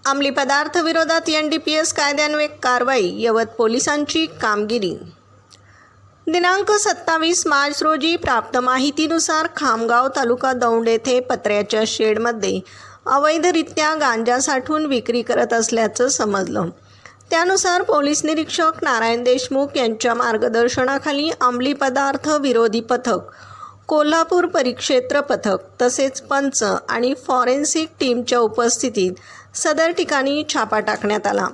अंमली पदार्थ विरोधात NDPS कायद्यान्वये कारवाई, यवत पोलिसांची कामगिरी। दिनांक 27 मार्च रोजी प्राप्त माहितीनुसार खामगाव तालुका दौंड येथे पत्र्याच्या शेडमध्ये अवैधरित्या गांजा साठवून विक्री करत असल्याचं समजलं। त्यानुसार पोलीस निरीक्षक नारायण देशमुख यांच्या मार्गदर्शनाखाली अंमली पदार्थ विरोधी पथक, कोल्हापूर परिक्षेत्र पथक तसेच पंच आणि फॉरेन्सिक टीमच्या उपस्थितीत सदर ठिकाणी छापा टाकण्यात आला।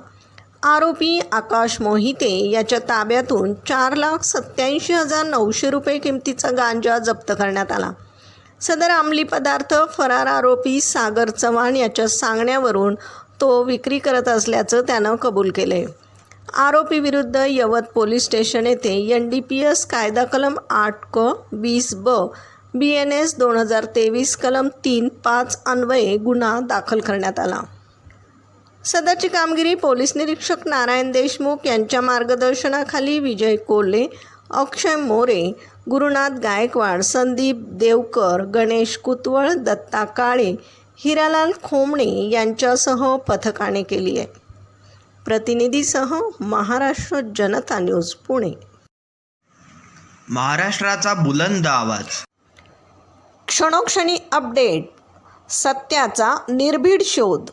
आरोपी आकाश मोहिते याच्या ताब्यातून 4,87,900 रुपये किमतीचा गांजा जप्त करण्यात आला। सदर अंमली पदार्थ फरार आरोपी सागर चव्हाण याच्या सांगण्यावरून तो विक्री करत असल्याचं त्यानं कबूल केले। आरोपी विरुद्ध यवत पोलीस स्टेशन येथे NDPS कायदा कलम 8(क)(20)(ब) BNS 2023 कलम 3(5) अन्वये गुन्हा दाखल करण्यात आला। सदरची कामगिरी पोलीस निरीक्षक नारायण देशमुख यांच्या मार्गदर्शनाखाली विजय कोल्हे, अक्षय मोरे, गुरुनाथ गायकवाड, संदीप देवकर, गणेश कुतवळ, दत्ता काळे, हिरालाल खोमणे यांच्यासह पथकाने केली आहे। प्रतिनिधीसह महाराष्ट्र जनता न्यूज पुणे। महाराष्ट्राचा बुलंद आवाज, क्षणोक्षणी अपडेट, सत्याचा निर्भीड शोध।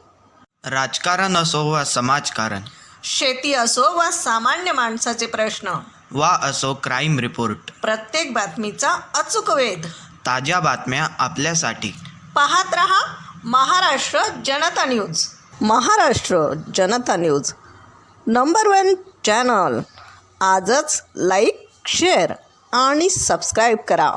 राजकारण असो वा समाजकारण, शेती असो वा सामान्य माणसाचे प्रश्न, वा असो क्राईम रिपोर्ट, प्रत्येक बातमीचा अचूक वेध, ताज्या बातम्या आपल्यासाठी। पाहत रहा महाराष्ट्र जनता न्यूज। महाराष्ट्र जनता न्यूज नंबर 1 चॅनल। आजच लाईक, शेअर आणि सबस्क्राईब करा।